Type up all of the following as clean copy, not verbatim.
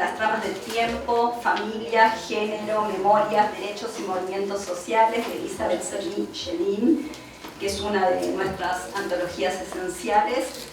las tramas del tiempo, familia, género, memorias, derechos y movimientos sociales, de Elizabeth Shelin, que es una de nuestras antologías esenciales.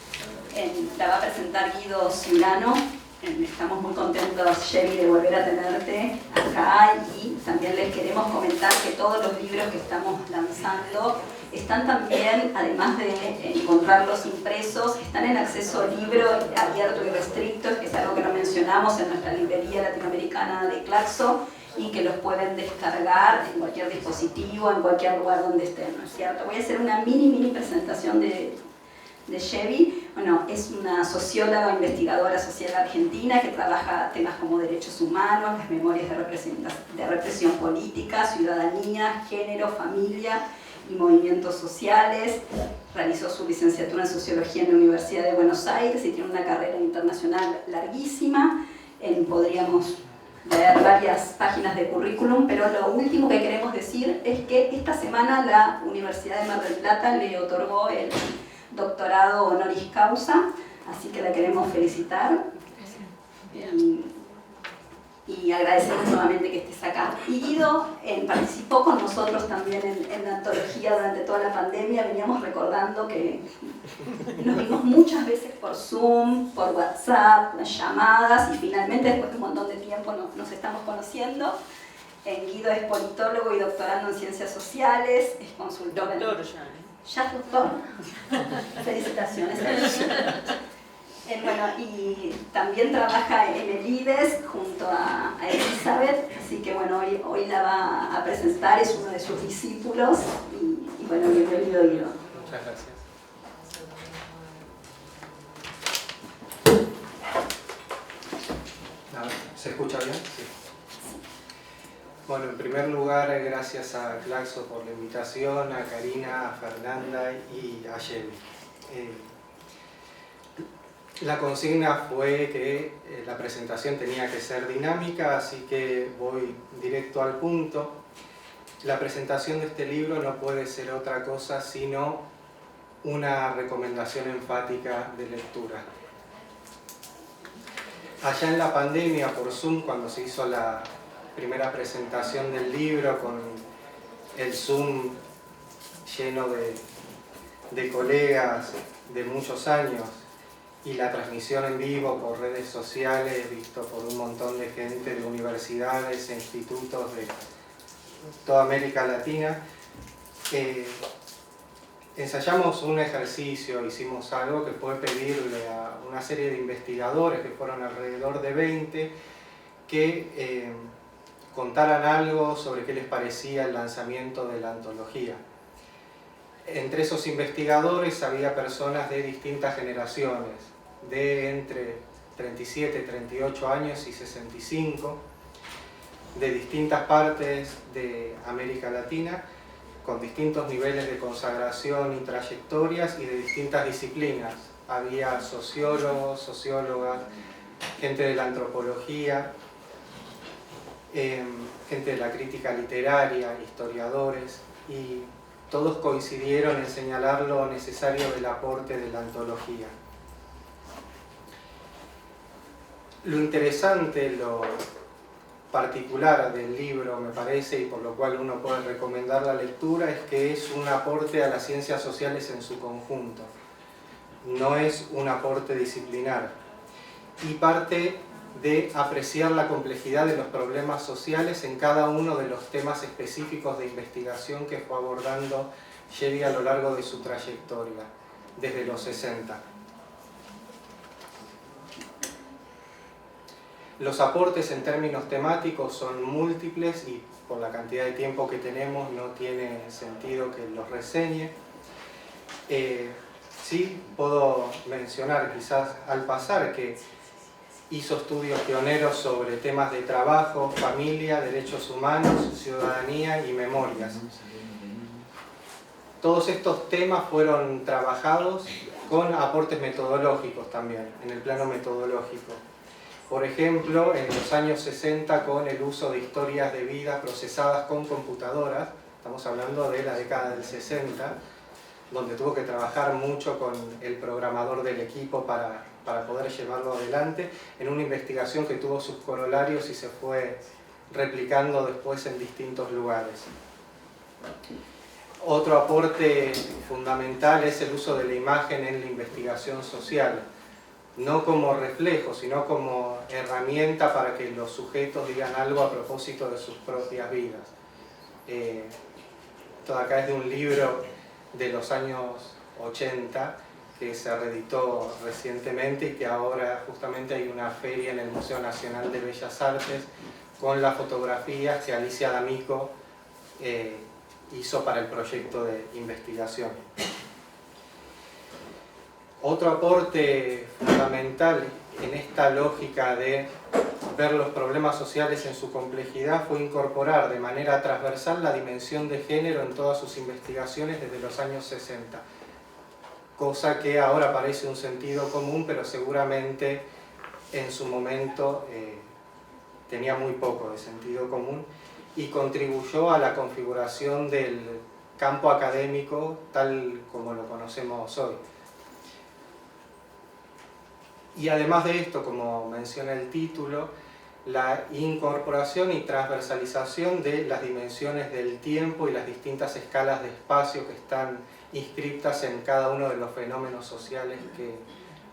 La va a presentar Guido Ciurano. Estamos muy contentos, Chevy, de volver a tenerte acá, y también les queremos comentar que todos los libros que estamos lanzando están también, además de encontrarlos impresos, están en acceso libre, abierto y restricto, que es algo que no mencionamos, en nuestra librería latinoamericana de Claxo, y que los pueden descargar en cualquier dispositivo, en cualquier lugar donde estén, ¿no es cierto? Voy a hacer una mini presentación de Chevy. Bueno, es una socióloga, investigadora social argentina que trabaja temas como derechos humanos, las memorias de represión política, ciudadanía, género, familia y movimientos sociales. Realizó su licenciatura en Sociología en la Universidad de Buenos Aires y tiene una carrera internacional larguísima. Podríamos leer varias páginas de currículum, pero lo último que queremos decir es que esta semana la Universidad de Mar del Plata le otorgó el doctorado honoris causa, así que la queremos felicitar y agradecemos nuevamente que estés acá. Y Guido participó con nosotros también en la antología durante toda la pandemia. Veníamos recordando que nos vimos muchas veces por Zoom, por WhatsApp, llamadas, y finalmente después de un montón de tiempo nos estamos conociendo. Guido es politólogo y doctorando en ciencias sociales, es consultor. Doctor ya. Ya es doctor. Felicitaciones. Bueno, y también trabaja en el IDES junto a Elizabeth, así que bueno, hoy la va a presentar, es uno de sus discípulos, y bueno, bienvenido, Guido. Muchas gracias. ¿Se escucha bien? Sí. Bueno, en primer lugar, gracias a Claxo por la invitación, a Karina, a Fernanda y a Chevy. La consigna fue que la presentación tenía que ser dinámica, así que voy directo al punto. La presentación de este libro no puede ser otra cosa sino una recomendación enfática de lectura. Allá en la pandemia por Zoom, cuando se hizo la primera presentación del libro con el Zoom lleno de colegas de muchos años y la transmisión en vivo por redes sociales, visto por un montón de gente de universidades e institutos de toda América Latina, ensayamos un ejercicio, hicimos algo que fue pedirle a una serie de investigadores, que fueron alrededor de 20, que contaran algo sobre qué les parecía el lanzamiento de la antología. Entre esos investigadores había personas de distintas generaciones, de entre 37, 38 años y 65, de distintas partes de América Latina, con distintos niveles de consagración y trayectorias y de distintas disciplinas. Había sociólogos, sociólogas, gente de la antropología, gente de la crítica literaria, historiadores, y todos coincidieron en señalar lo necesario del aporte de la antología. Lo interesante, lo particular del libro, me parece, y por lo cual uno puede recomendar la lectura, es que es un aporte a las ciencias sociales en su conjunto. No es un aporte disciplinar. Y parte de apreciar la complejidad de los problemas sociales en cada uno de los temas específicos de investigación que fue abordando Chevy a lo largo de su trayectoria, desde los 60. Los aportes en términos temáticos son múltiples y por la cantidad de tiempo que tenemos no tiene sentido que los reseñe. Sí puedo mencionar quizás al pasar que hizo estudios pioneros sobre temas de trabajo, familia, derechos humanos, ciudadanía y memorias. Todos estos temas fueron trabajados con aportes metodológicos también, en el plano metodológico. Por ejemplo, en los años 60 con el uso de historias de vida procesadas con computadoras, estamos hablando de la década del 60, donde tuvo que trabajar mucho con el programador del equipo para para poder llevarlo adelante en una investigación que tuvo sus corolarios y se fue replicando después en distintos lugares. Otro aporte fundamental es el uso de la imagen en la investigación social, no como reflejo, sino como herramienta para que los sujetos digan algo a propósito de sus propias vidas. Esto de acá es de un libro de los años 80 que se reeditó recientemente y que ahora justamente hay una feria en el Museo Nacional de Bellas Artes con las fotografías que Alicia D'Amico hizo para el proyecto de investigación. Otro aporte fundamental en esta lógica de ver los problemas sociales en su complejidad fue incorporar de manera transversal la dimensión de género en todas sus investigaciones desde los años 60, cosa que ahora parece un sentido común, pero seguramente en su momento tenía muy poco de sentido común y contribuyó a la configuración del campo académico tal como lo conocemos hoy. Y además de esto, como menciona el título, la incorporación y transversalización de las dimensiones del tiempo y las distintas escalas de espacio que están inscritas en cada uno de los fenómenos sociales que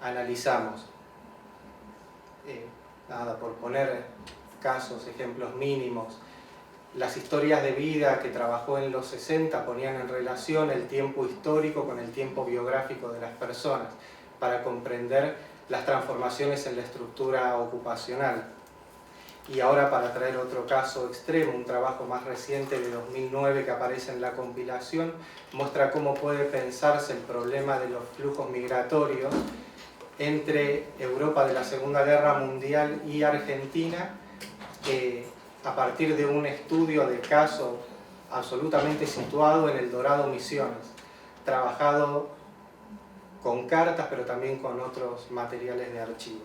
analizamos. Por poner casos, ejemplos mínimos, las historias de vida que trabajó en los 60 ponían en relación el tiempo histórico con el tiempo biográfico de las personas para comprender las transformaciones en la estructura ocupacional. Y ahora, para traer otro caso extremo, un trabajo más reciente de 2009 que aparece en la compilación, muestra cómo puede pensarse el problema de los flujos migratorios entre Europa de la Segunda Guerra Mundial y Argentina, a partir de un estudio de caso absolutamente situado en El Dorado, Misiones, trabajado con cartas, pero también con otros materiales de archivo.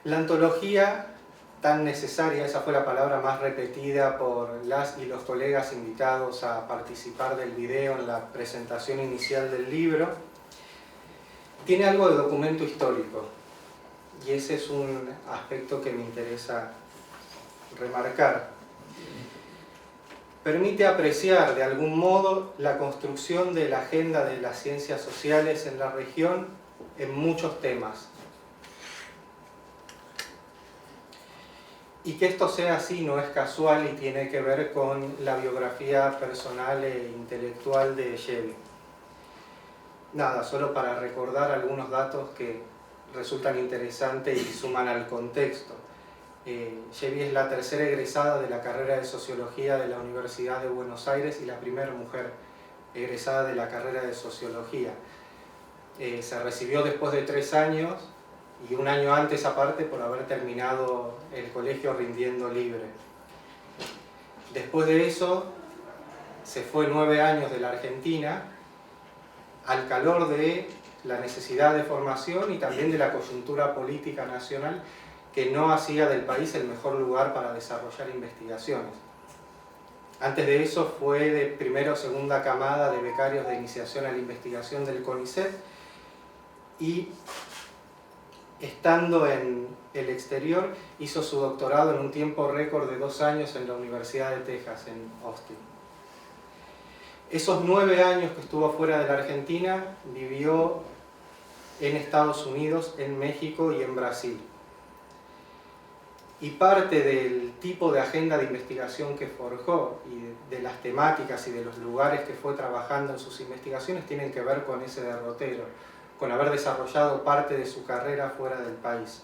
La antología tan necesaria, esa fue la palabra más repetida por las y los colegas invitados a participar del video en la presentación inicial del libro, tiene algo de documento histórico, y ese es un aspecto que me interesa remarcar. Permite apreciar de algún modo la construcción de la agenda de las ciencias sociales en la región en muchos temas. Y que esto sea así no es casual y tiene que ver con la biografía personal e intelectual de Chevy. Solo para recordar algunos datos que resultan interesantes y suman al contexto. Chevy es la tercera egresada de la carrera de Sociología de la Universidad de Buenos Aires y la primera mujer egresada de la carrera de Sociología. Se recibió después de 3 años y un año antes aparte por haber terminado el colegio rindiendo libre. Después de eso se fue 9 años de la Argentina al calor de la necesidad de formación y también de la coyuntura política nacional que no hacía del país el mejor lugar para desarrollar investigaciones. Antes de eso fue de primera o segunda camada de becarios de iniciación a la investigación del CONICET y estando en el exterior hizo su doctorado en un tiempo récord de 2 años en la Universidad de Texas, en Austin. Esos 9 años que estuvo fuera de la Argentina vivió en Estados Unidos, en México y en Brasil. Y parte del tipo de agenda de investigación que forjó y de las temáticas y de los lugares que fue trabajando en sus investigaciones tienen que ver con ese derrotero, con haber desarrollado parte de su carrera fuera del país.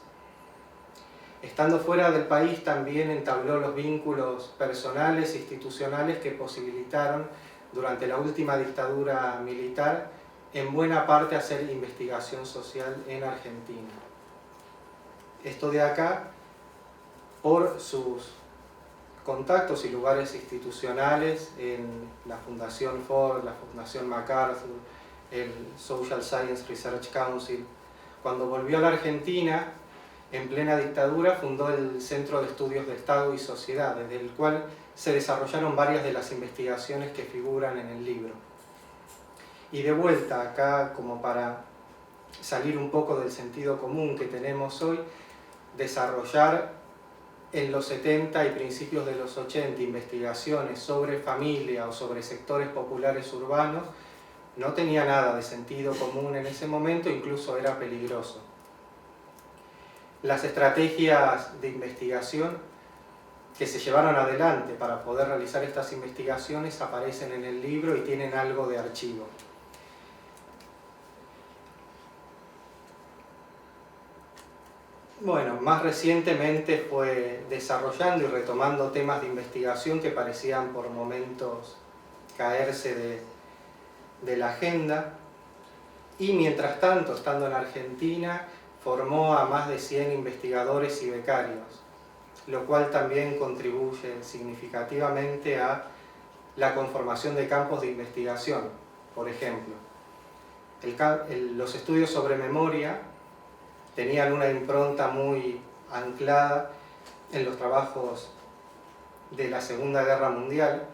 Estando fuera del país también entabló los vínculos personales e institucionales que posibilitaron durante la última dictadura militar en buena parte hacer investigación social en Argentina. Esto de acá por sus contactos y lugares institucionales en la Fundación Ford, la Fundación MacArthur, el Social Science Research Council. Cuando volvió a la Argentina, en plena dictadura, fundó el Centro de Estudios de Estado y Sociedad, desde el cual se desarrollaron varias de las investigaciones que figuran en el libro. Y de vuelta acá, como para salir un poco del sentido común que tenemos hoy, desarrollar en los 70 y principios de los 80 investigaciones sobre familia o sobre sectores populares urbanos no tenía nada de sentido común en ese momento, incluso era peligroso. Las estrategias de investigación que se llevaron adelante para poder realizar estas investigaciones aparecen en el libro y tienen algo de archivo. Bueno, más recientemente fue desarrollando y retomando temas de investigación que parecían por momentos caerse de la agenda, y mientras tanto, estando en Argentina, formó a más de 100 investigadores y becarios, lo cual también contribuye significativamente a la conformación de campos de investigación. Por ejemplo, los estudios sobre memoria tenían una impronta muy anclada en los trabajos de la Segunda Guerra Mundial,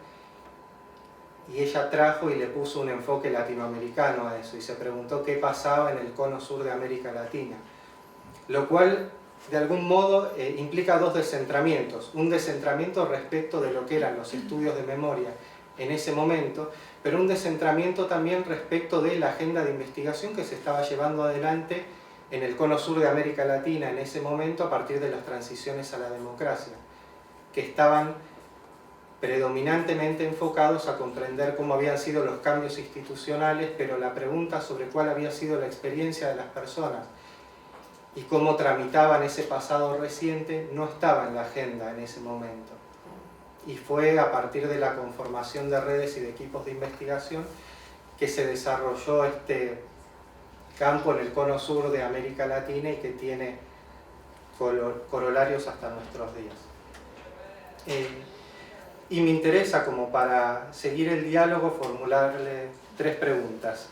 y ella trajo y le puso un enfoque latinoamericano a eso y se preguntó qué pasaba en el cono sur de América Latina, lo cual de algún modo implica dos descentramientos: un descentramiento respecto de lo que eran los estudios de memoria en ese momento, pero un descentramiento también respecto de la agenda de investigación que se estaba llevando adelante en el cono sur de América Latina en ese momento a partir de las transiciones a la democracia, que estaban predominantemente enfocados a comprender cómo habían sido los cambios institucionales, pero la pregunta sobre cuál había sido la experiencia de las personas y cómo tramitaban ese pasado reciente no estaba en la agenda en ese momento. Y fue a partir de la conformación de redes y de equipos de investigación que se desarrolló este campo en el cono sur de América Latina y que tiene corolarios hasta nuestros días. Y me interesa, como para seguir el diálogo, formularle 3 preguntas.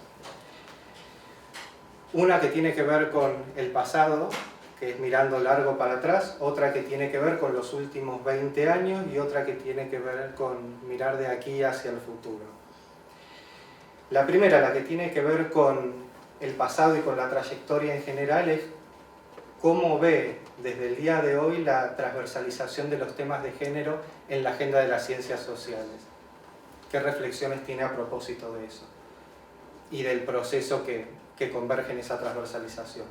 Una que tiene que ver con el pasado, que es mirando largo para atrás, otra que tiene que ver con los últimos 20 años y otra que tiene que ver con mirar de aquí hacia el futuro. La primera, la que tiene que ver con el pasado y con la trayectoria en general, es cómo ve desde el día de hoy la transversalización de los temas de género en la agenda de las ciencias sociales. ¿Qué reflexiones tiene a propósito de eso? Y del proceso que converge en esa transversalización.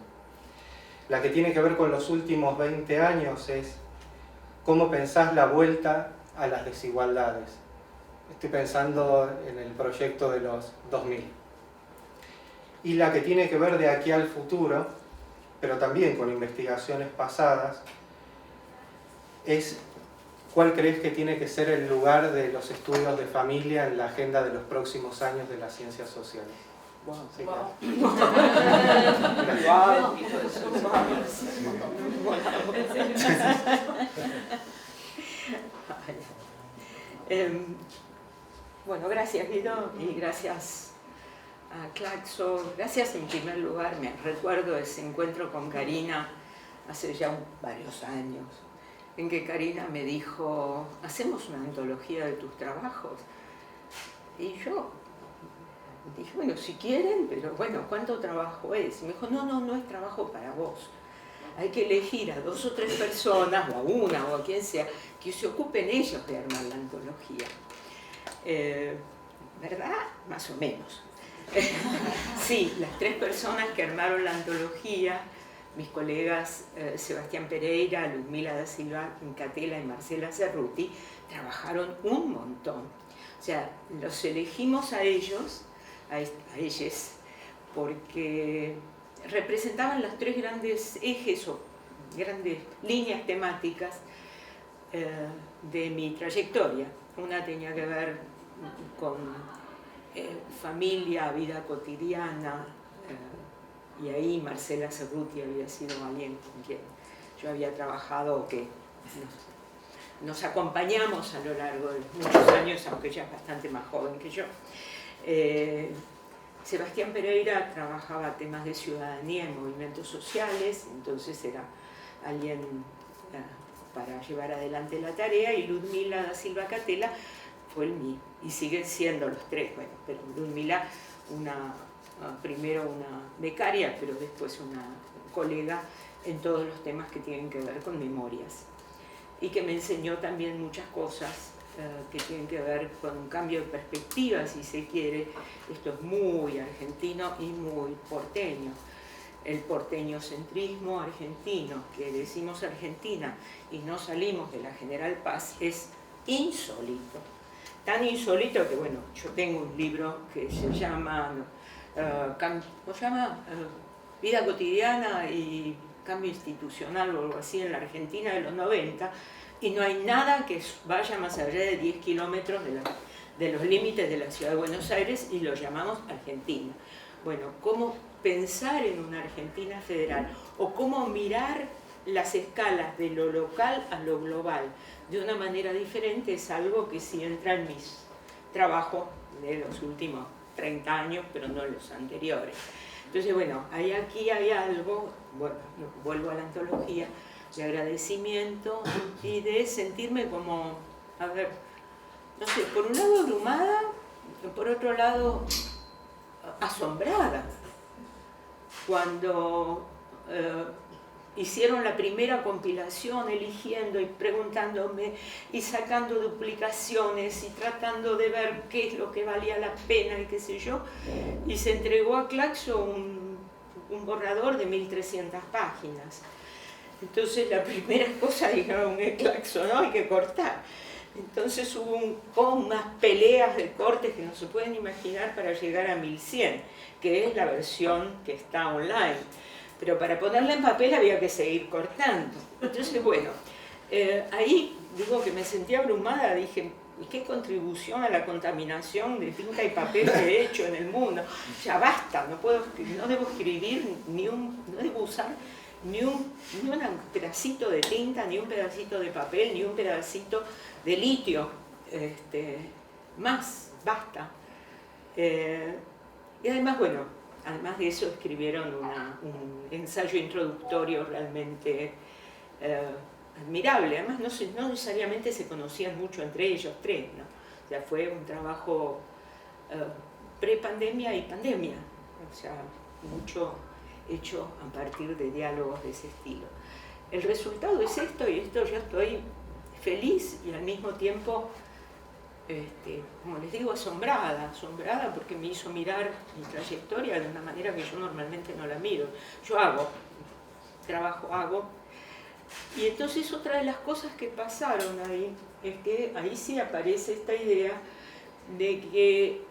La que tiene que ver con los últimos 20 años es cómo pensás la vuelta a las desigualdades. Estoy pensando en el proyecto de los 2000. Y la que tiene que ver de aquí al futuro, pero también con investigaciones pasadas, es cuál crees que tiene que ser el lugar de los estudios de familia en la agenda de los próximos años de las ciencias sociales. Wow, sí, wow. Bueno, gracias Guido y gracias a Claxo. Gracias en primer lugar, me recuerdo ese encuentro con Karina hace ya varios años, en que Karina me dijo, hacemos una antología de tus trabajos. Y yo dije, bueno, si quieren, pero bueno, ¿cuánto trabajo es? Y me dijo, no es trabajo para vos. Hay que elegir a 2 o 3 personas, o a una, o a quien sea, que se ocupen ellos de armar la antología. ¿Verdad? Más o menos. Sí, las 3 personas que armaron la antología, mis colegas Sebastián Pereira, Ludmila da Silva Catela y Marcela Cerruti, trabajaron un montón. O sea, los elegimos a ellos, a ellas, porque representaban los 3 grandes ejes o grandes líneas temáticas de mi trayectoria. Una tenía que ver con familia, vida cotidiana, y ahí Marcela Cerruti había sido alguien con quien yo había trabajado, que nos acompañamos a lo largo de muchos años, aunque ella es bastante más joven que yo. Sebastián Pereira trabajaba temas de ciudadanía y movimientos sociales, entonces era alguien para llevar adelante la tarea, y Ludmila da Silva Catela fue y siguen siendo los 3, bueno, pero Ludmila una primero una becaria, pero después una colega en todos los temas que tienen que ver con memorias, y que me enseñó también muchas cosas que tienen que ver con un cambio de perspectiva, si se quiere. Esto es muy argentino y muy porteño. El porteñocentrismo argentino, que decimos Argentina y no salimos de la General Paz, es insólito. Tan insólito que, bueno, yo tengo un libro que se llama, ¿cómo se llama? Vida cotidiana y cambio institucional o algo así en la Argentina de los 90, y no hay nada que vaya más allá de 10 kilómetros de los límites de la ciudad de Buenos Aires, y lo llamamos Argentina. Bueno, cómo pensar en una Argentina federal o cómo mirar las escalas de lo local a lo global de una manera diferente es algo que sí entra en mis trabajos de los últimos 30 años, pero no los anteriores. Entonces, bueno, aquí hay algo, bueno, vuelvo a la antología, de agradecimiento y de sentirme como, a ver, no sé, por un lado abrumada, por otro lado asombrada. Cuando hicieron la primera compilación, eligiendo y preguntándome y sacando duplicaciones y tratando de ver qué es lo que valía la pena y qué sé yo, y se entregó a Claxo un borrador de 1300 páginas. Entonces la primera cosa, dijeron, Claxo, ¿no? Hay que cortar. Entonces hubo unas peleas de cortes que no se pueden imaginar para llegar a 1100, que es la versión que está online. Pero para ponerla en papel había que seguir cortando. Entonces, bueno, ahí digo que me sentí abrumada, dije, ¿y qué contribución a la contaminación de tinta y papel he hecho en el mundo? Ya basta, no debo escribir, no debo usar ni un pedacito de tinta, ni un pedacito de papel, ni un pedacito de litio. Más, basta. Y además, bueno, además de eso escribieron un ensayo introductorio realmente admirable. Además no necesariamente se conocían mucho entre ellos tres, ¿no? O sea, fue un trabajo pre-pandemia y pandemia, o sea, mucho hecho a partir de diálogos de ese estilo. El resultado es esto, y esto yo estoy feliz y al mismo tiempo, como les digo, asombrada porque me hizo mirar mi trayectoria de una manera que yo normalmente no la miro. Yo hago, y entonces otra de las cosas que pasaron ahí es que ahí sí aparece esta idea de que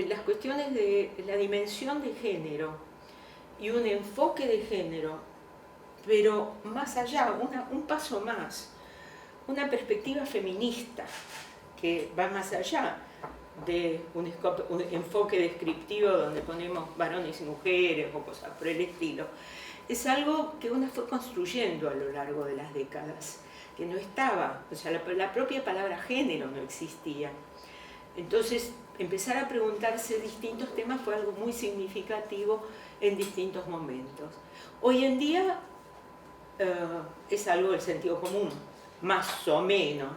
las cuestiones de la dimensión de género y un enfoque de género, pero más allá, un paso más, una perspectiva feminista que va más allá de un enfoque descriptivo donde ponemos varones y mujeres o cosas por el estilo, es algo que uno fue construyendo a lo largo de las décadas, que no estaba, o sea, la propia palabra género no existía. Entonces, empezar a preguntarse distintos temas fue algo muy significativo en distintos momentos. Hoy en día es algo del sentido común, más o menos.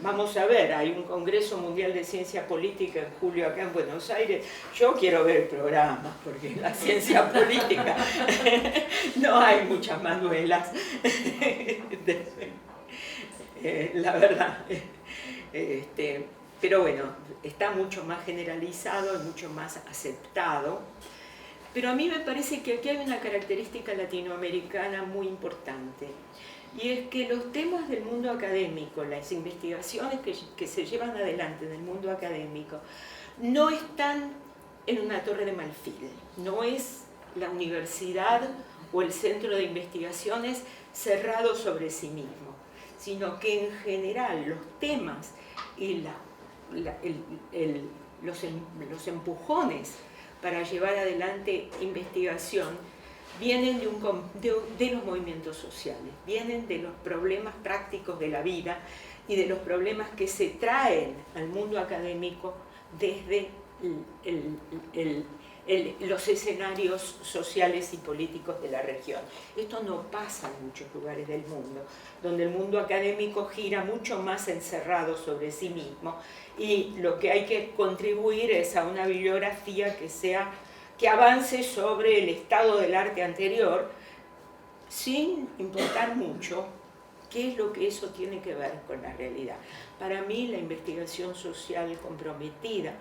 Vamos a ver, hay un Congreso Mundial de Ciencia Política en julio acá en Buenos Aires. Yo quiero ver el programa, porque en la ciencia política no hay muchas manuelas. La verdad. Pero bueno, está mucho más generalizado, mucho más aceptado. Pero a mí me parece que aquí hay una característica latinoamericana muy importante, y es que los temas del mundo académico, las investigaciones que se llevan adelante en el mundo académico, no están en una torre de marfil, no es la universidad o el centro de investigaciones cerrado sobre sí mismo, sino que en general los temas y los empujones para llevar adelante investigación vienen de los movimientos sociales, vienen de los problemas prácticos de la vida y de los problemas que se traen al mundo académico desde los escenarios sociales y políticos de la región. Esto no pasa en muchos lugares del mundo, donde el mundo académico gira mucho más encerrado sobre sí mismo, y lo que hay que contribuir es a una bibliografía que sea que avance sobre el estado del arte anterior, sin importar mucho qué es lo que eso tiene que ver con la realidad. Para mí la investigación social comprometida,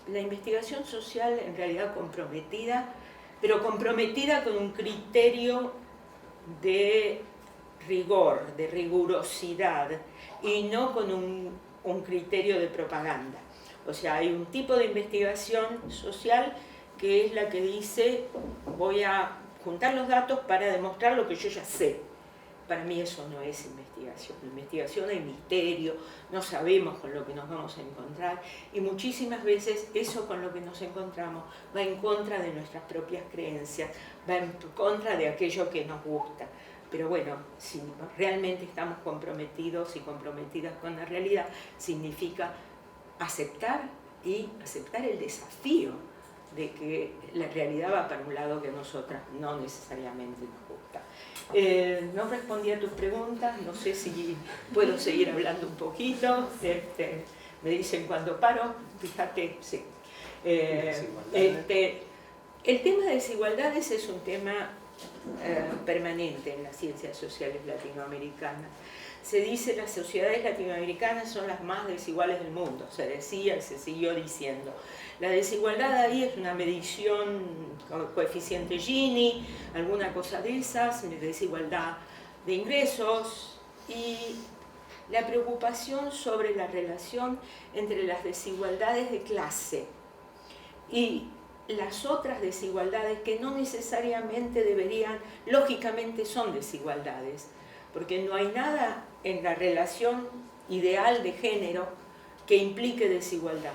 la investigación social en realidad comprometida, pero comprometida con un criterio de rigor, de rigurosidad, y no con un criterio de propaganda. O sea, hay un tipo de investigación social que es la que dice, voy a juntar los datos para demostrar lo que yo ya sé. Para mí eso no es investigación. En investigación hay misterio, no sabemos con lo que nos vamos a encontrar, y muchísimas veces eso con lo que nos encontramos va en contra de nuestras propias creencias, va en contra de aquello que nos gusta. Pero bueno, si realmente estamos comprometidos y comprometidas con la realidad, significa aceptar el desafío de que la realidad va para un lado que a nosotras no necesariamente nos gusta. No respondí a tus preguntas, no sé si puedo seguir hablando un poquito, me dicen cuando paro, fíjate, sí. El tema de desigualdades es un tema permanente en las ciencias sociales latinoamericanas. Se dice que las sociedades latinoamericanas son las más desiguales del mundo, se decía y se siguió diciendo. La desigualdad ahí es una medición con coeficiente Gini, alguna cosa de esas, desigualdad de ingresos, y la preocupación sobre la relación entre las desigualdades de clase y las otras desigualdades que no necesariamente deberían, lógicamente son desigualdades, porque no hay nada en la relación ideal de género que implique desigualdad.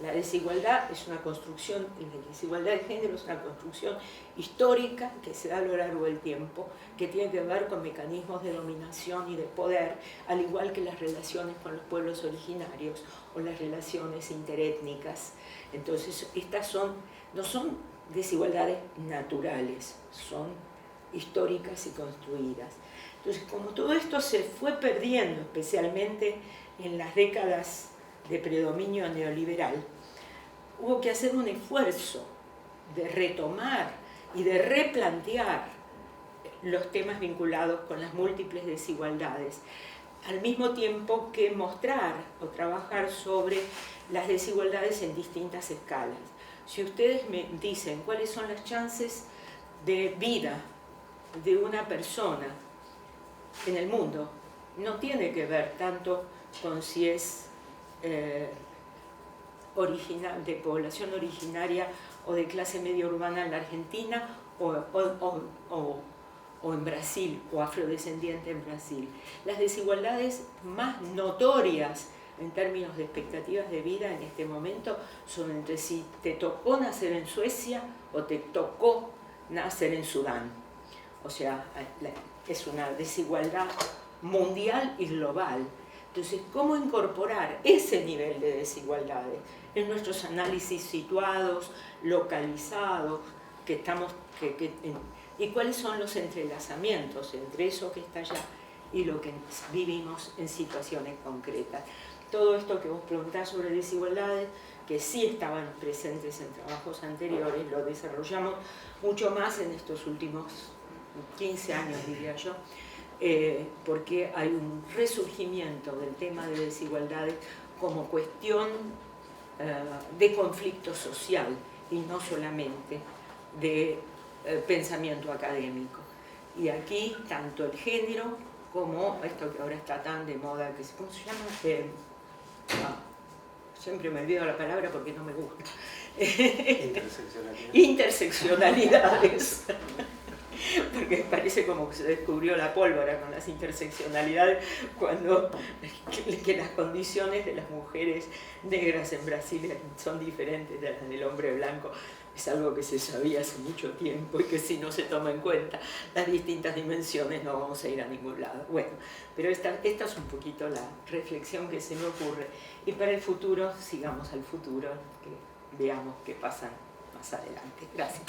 La desigualdad es una construcción, la desigualdad de género es una construcción histórica que se da a lo largo del tiempo, que tiene que ver con mecanismos de dominación y de poder, al igual que las relaciones con los pueblos originarios o las relaciones interétnicas. Entonces, estas no son desigualdades naturales, son históricas y construidas. Entonces, como todo esto se fue perdiendo, especialmente en las décadas de predominio neoliberal, hubo que hacer un esfuerzo de retomar y de replantear los temas vinculados con las múltiples desigualdades, al mismo tiempo que mostrar o trabajar sobre las desigualdades en distintas escalas. Si ustedes me dicen cuáles son las chances de vida de una persona en el mundo, no tiene que ver tanto con si es de población originaria o de clase media urbana en la Argentina o en Brasil, o afrodescendiente en Brasil. Las desigualdades más notorias en términos de expectativas de vida en este momento son entre si te tocó nacer en Suecia o te tocó nacer en Sudán. O sea, es una desigualdad mundial y global. Entonces, ¿cómo incorporar ese nivel de desigualdades en nuestros análisis situados, localizados, y cuáles son los entrelazamientos entre eso que está allá y lo que vivimos en situaciones concretas? Todo esto que vos preguntás sobre desigualdades, que sí estaban presentes en trabajos anteriores, lo desarrollamos mucho más en estos últimos 15 años, diría yo, porque hay un resurgimiento del tema de desigualdades como cuestión de conflicto social y no solamente de pensamiento académico. Y aquí tanto el género como esto que ahora está tan de moda, que ¿cómo se llama? Siempre me olvido la palabra porque no me gusta. Interseccionalidades. Porque parece como que se descubrió la pólvora con las interseccionalidades, cuando que las condiciones de las mujeres negras en Brasil son diferentes de las del hombre blanco. Es algo que se sabía hace mucho tiempo y que si no se toma en cuenta las distintas dimensiones no vamos a ir a ningún lado. Bueno, pero esta es un poquito la reflexión que se me ocurre. Y para el futuro, sigamos al futuro, que veamos qué pasa más adelante. Gracias.